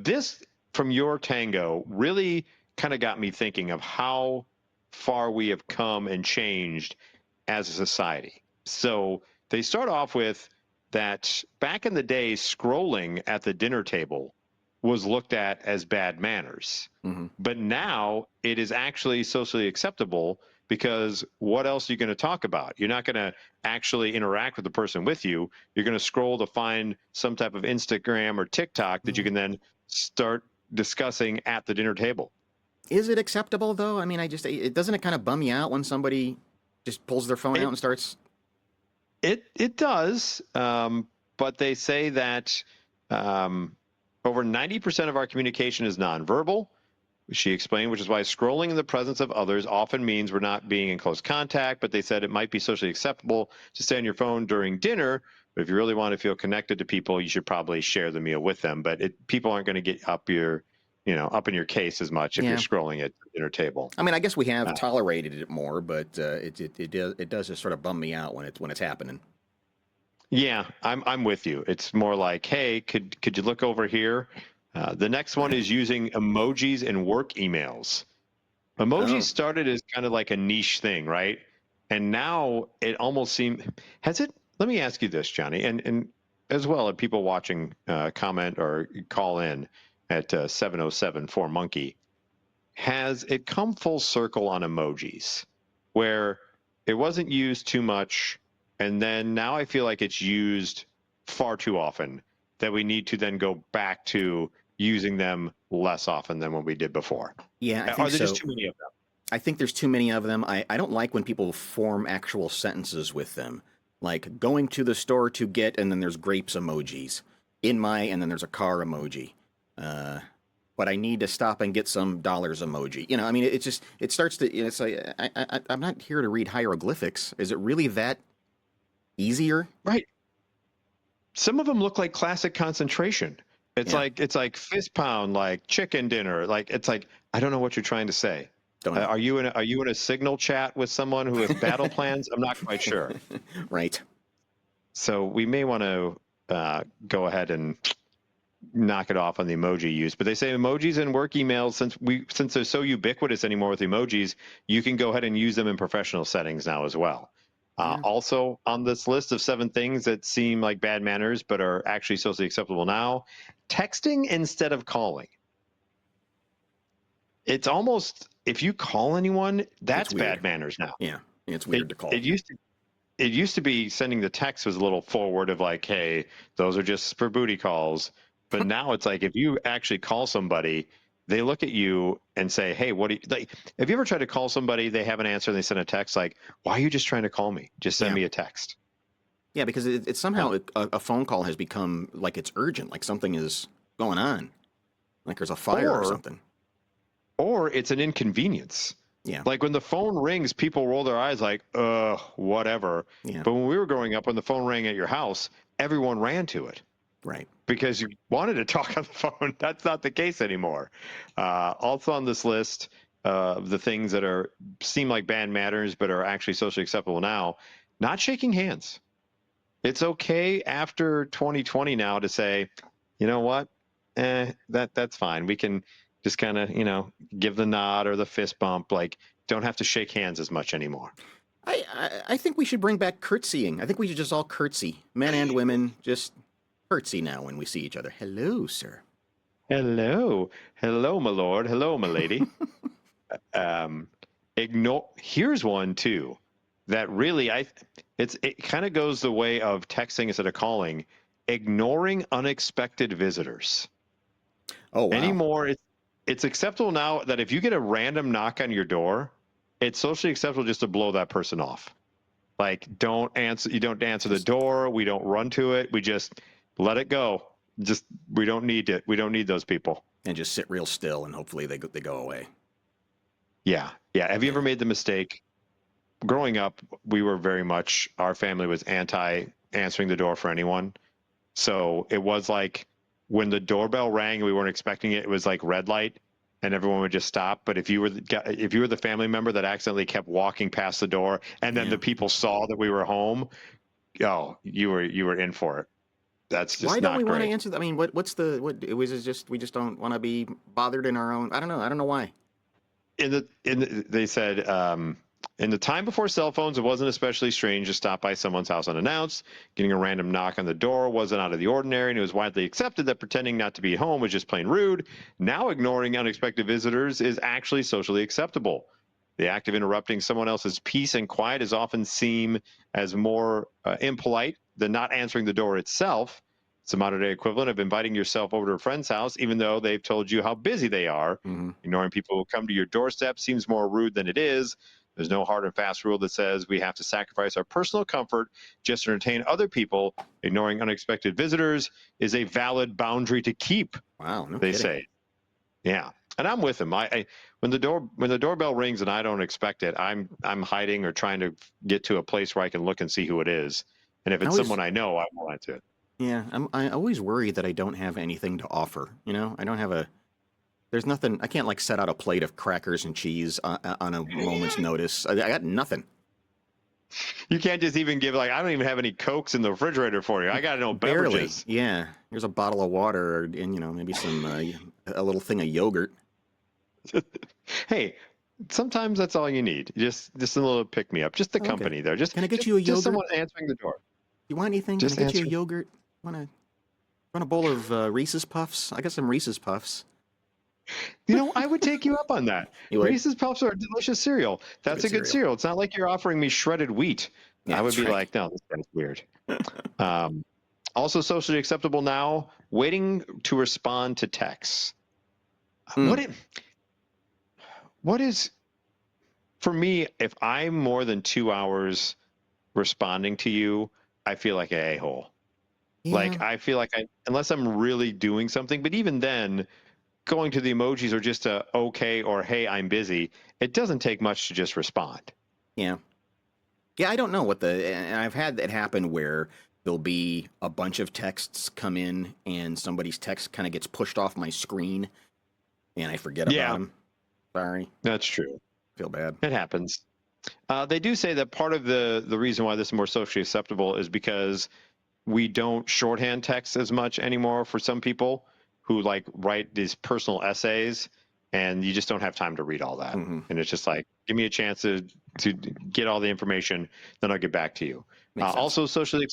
this from your tango really kind of got me thinking of how far we have come and changed as a society. So they start off with that back in the day, scrolling at the dinner table was looked at as bad manners. Mm-hmm. But now it is actually socially acceptable because what else are you going to talk about? You're not going to actually interact with the person with you. You're going to scroll to find some type of Instagram or TikTok that you can then start discussing at the dinner table. Is it acceptable though? I mean, it doesn't it kind of bum me out when somebody just pulls their phone out It and starts. it does, but they say that um, over 90% of our communication is nonverbal. She explained, which is why scrolling in the presence of others often means we're not being in close contact, but they said it might be socially acceptable to stay on your phone during dinner. But if you really want to feel connected to people, you should probably share the meal with them. But people aren't going to get up up in your case as much if you're Yeah. scrolling at the dinner table. I mean, I guess we have Uh, tolerated it more, but it does just sort of bum me out when it's happening. yeah, I'm with you. It's more like, hey, could you look over here? The next one is using emojis in work emails. Emojis Oh, started as kind of like a niche thing, right? And now it almost seems has it. Let me ask you this, Johnny, and as well as people watching, comment or call in at 707 4 Monkey. Has it come full circle on emojis, where it wasn't used too much, and then now I feel like it's used far too often that we need to then go back to using them less often than what we did before. yeah, I Are think there just so. too many of them? I think there's too many of them. I don't like when people form actual sentences with them. Like going to the store to get, and then there's grapes emojis. In my, and then there's a car emoji. Uh, but I need to stop and get some dollars emoji. I mean, it starts to, it's like, I'm not here to read hieroglyphics. Is it really that easier? Right. Some of them look like classic concentration. Yeah, It's like fist pound, like chicken dinner. Like it's like I don't know what you're trying to say. don't know. Are you in a signal chat with someone who has battle plans? I'm not quite sure. Right. So we may want to go ahead and knock it off on the emoji use. But they say emojis in work emails, since they're so ubiquitous anymore with emojis, you can go ahead and use them in professional settings now as well. Yeah. Also on this list of 7 things that seem like bad manners but are actually socially acceptable now, texting instead of calling. It's almost, if you call anyone, It's that's weird. bad manners now. Yeah. It's It weird to call. it used to it used to be sending the text was a little forward of like, hey, those are just for booty calls. But now it's like if you actually call somebody, they look at you and say, hey, what do you like? Have you ever tried to call somebody, they have an answer, and they send a text like, why are you just trying to call me? Just send Yeah. me a text. Yeah, because it's Uh, somehow a phone call has become like it's urgent, like something is going on, like there's a fire or or something. or it's an inconvenience. Yeah. Like when the phone rings, people roll their eyes like, whatever. Yeah. But when we were growing up, when the phone rang at your house, everyone ran to it Right. because you wanted to talk on the phone. That's not the case anymore. Also on this list of the things that seem like bad manners but are actually socially acceptable now, not shaking hands. It's okay after 2020 now to say, you know what, that's fine. We can just kind of give the nod or the fist bump. Like, don't have to shake hands as much anymore. I think we should bring back curtsying. I think we should just all curtsy, men and women, just curtsy now when we see each other. Hello, sir. Hello, hello, my lord. Hello, my lady. um, Ignore. Here's one too that really it kind of goes the way of texting instead of calling. Ignoring unexpected visitors. Oh wow. Anymore, it's acceptable now that if you get a random knock on your door, it's socially acceptable just to blow that person off. Like, don't answer. You don't answer the Just door. We don't run to it. We just let it go. Just we don't need it. We don't need those people. and just sit real still, and hopefully they go away. Yeah, yeah. Have you ever Yeah. made the mistake? Growing up, we were very much, our family was anti answering the door for anyone. So it was like when the doorbell rang and we weren't expecting it, it was like red light and everyone would just stop. But if you were the family member that accidentally kept walking past the door and then Yeah. the people saw that we were home, oh, you were in for it. That's Why just don't we not want to great. answer that? I mean, what's the what? It was just we just don't want to be bothered in our own. I don't know. I don't know why. They said in the time before cell phones, it wasn't especially strange to stop by someone's house unannounced. Getting a random knock on the door wasn't out of the ordinary, and it was widely accepted that pretending not to be home was just plain rude. Now, ignoring unexpected visitors is actually socially acceptable. The act of interrupting someone else's peace and quiet is often seen as more impolite than not answering the door itself. It's a modern day equivalent of inviting yourself over to a friend's house, even though they've told you how busy they are. Mm-hmm. Ignoring people who come to your doorstep seems more rude than it is. There's no hard and fast rule that says we have to sacrifice our personal comfort just to entertain other people. Ignoring unexpected visitors is a valid boundary to keep, Wow, no they kidding. say. Yeah, and I'm with them. I when the doorbell rings and I don't expect it, I'm hiding or trying to get to a place where I can look and see who it is. And if I it's always, someone I know, I will answer it. yeah, I always worry that I don't have anything to offer. You know, I don't have a. There's nothing. I can't like set out a plate of crackers and cheese on a moment's notice. I got nothing. You can't just even give like I don't even have any Cokes in the refrigerator for you. I got no Barely. beverages. Yeah. Here's a bottle of water and maybe some a little thing of yogurt. Hey, sometimes that's all you need. Just a little pick me up. Just the Oh, okay. company there. Just Can I get just you a just yogurt? someone answering the door. You want anything? Can I Just get you a answer. yogurt? Want a bowl of Reese's Puffs? I got some Reese's Puffs. You know, I would take you up on that. You would? Reese's Puffs are a delicious cereal. They're That's good a good cereal. cereal. It's not like you're offering me shredded wheat. Yeah, I would that's be right. like, no, this guy's weird. Um, Also socially acceptable now, waiting to respond to texts. Mm, What is for me, if I'm more than 2 hours responding to you, I feel like an a-hole. yeah. Like I feel like unless I'm really doing something, but even then, going to the emojis or just a okay or hey, I'm busy, it doesn't take much to just respond. Yeah. Yeah, I don't know and I've had that happen where there'll be a bunch of texts come in and somebody's text kind of gets pushed off my screen and I forget about Yeah, him. Sorry. that's true. Feel bad. It happens. They do say that part of the reason why this is more socially acceptable is because we don't shorthand text as much anymore for some people who like write these personal essays and you just don't have time to read all that. Mm-hmm. And it's just like, give me a chance to get all the information, then I'll get back to you. Makes sense. Also socially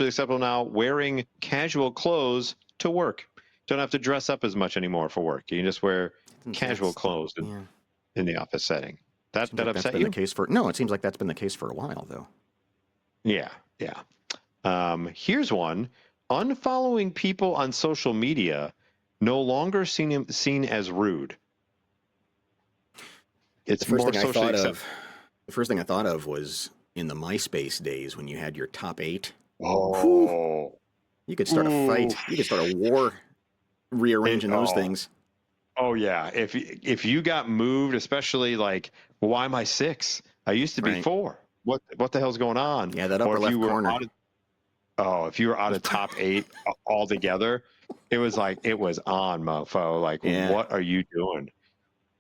acceptable now, wearing casual clothes to work. Don't have to dress up as much anymore for work. You can just wear Since casual that's clothes yeah. in the office setting. That Seems that like that's upset been the you? case for no, it seems like that's been the case for a while though. Yeah, yeah. Here's one. Unfollowing people on social media no longer seen as rude. The It's first more thing I socially thought acceptable. of the first thing I thought of was in the MySpace days when you had your top 8. Whew, Oh, you could start a ooh. fight. You could start a war rearranging those Oh, things. oh yeah. If you got moved, especially like, well, why am I 6? I used to be Right. 4. What the hell's going on? Yeah, that Or upper left corner. if you were out of top 8 altogether, it was like it was on, mofo. Like, Yeah. what are you doing?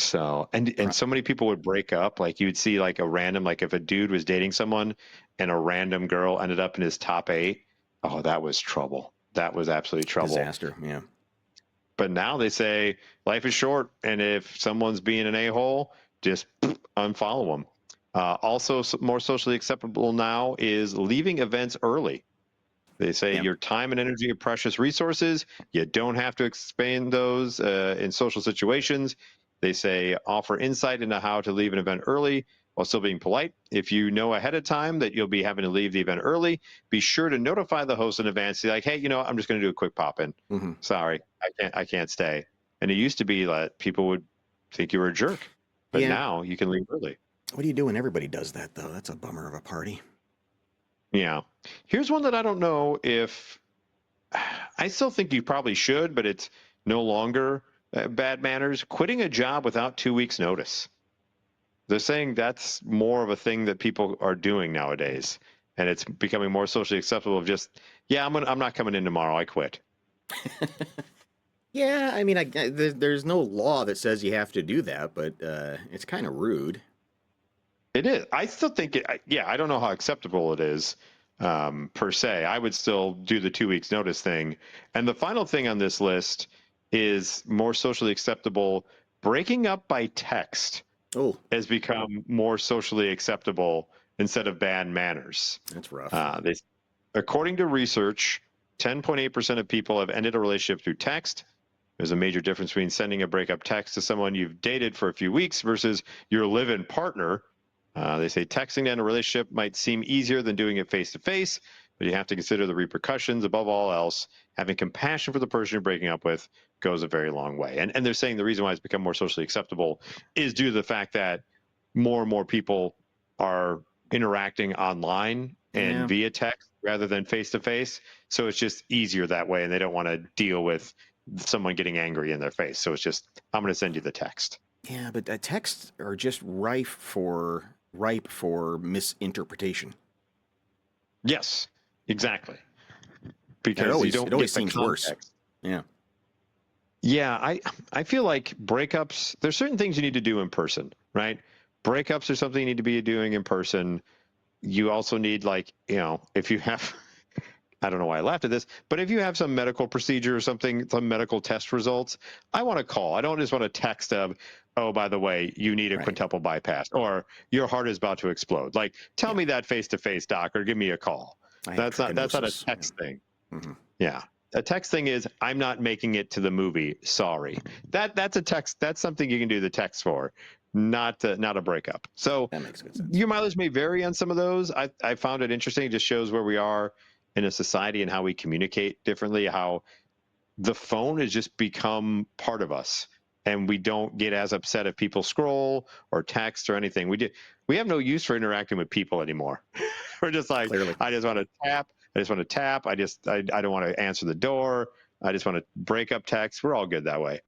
So and so many people would break up. Like you'd see like a random like if a dude was dating someone and a random girl ended up in his top 8, oh, that was trouble. That was absolutely trouble. Disaster. Yeah. But now they say life is short, and if someone's being an a-hole, just unfollow them. Also, more socially acceptable now is leaving events early. They say Yeah. your time and energy are precious resources. You don't have to expend those in social situations. They say offer insight into how to leave an event early while still being polite. If you know ahead of time that you'll be having to leave the event early, be sure to notify the host in advance. Be like, hey, I'm just going to do a quick pop in. Mm-hmm. Sorry, I can't stay. And it used to be that people would think you were a jerk, but Yeah. now you can leave early. What do you do when everybody does that though? That's a bummer of a party. Yeah. Here's one that I don't know if I still think you probably should, but it's no longer bad manners. Quitting a job without 2 weeks' notice. They're saying that's more of a thing that people are doing nowadays, and it's becoming more socially acceptable. Of just, yeah, I'm not coming in tomorrow. I quit. Yeah, I mean, there's no law that says you have to do that, but it's kind of rude. It is. I still think it. Yeah, I don't know how acceptable it is, per se. I would still do the 2 weeks notice thing. And the final thing on this list is more socially acceptable. Breaking up by text has become more socially acceptable instead of bad manners. That's rough. According to research, 10.8% of people have ended a relationship through text. There's a major difference between sending a breakup text to someone you've dated for a few weeks versus your live-in partner. They say texting to end a relationship might seem easier than doing it face-to-face, but you have to consider the repercussions. Above all else, having compassion for the person you're breaking up with goes a very long way. And they're saying the reason why it's become more socially acceptable is due to the fact that more and more people are interacting online and via text rather than face-to-face. So it's just easier that way, and they don't want to deal with someone getting angry in their face. So it's just, I'm going to send you the text. Yeah, but texts are just ripe for misinterpretation. Yes, exactly. Because it always seems worse. Yeah. Yeah, I feel like breakups, there's certain things you need to do in person, right? Breakups are something you need to be doing in person. You also need, like, if you have, I don't know why I laughed at this, but if you have some medical procedure or something, some medical test results, I want to call. I don't just want to text of, oh, by the way, you need a quintuple bypass, or your heart is about to explode. Like, tell me that face-to-face, doc, or give me a call. That's not a text thing. Mm-hmm. Yeah. A text thing is, I'm not making it to the movie. Sorry. That's a text. That's something you can do the text for, not a breakup. So that makes good sense. Your mileage may vary on some of those. I found it interesting. It just shows where we are in a society and how we communicate differently, how the phone has just become part of us, and we don't get as upset if people scroll or text or anything. We have no use for interacting with people anymore. We're just like, Clearly. I just want to tap. I don't want to answer the door. I just want to break up text. We're all good that way.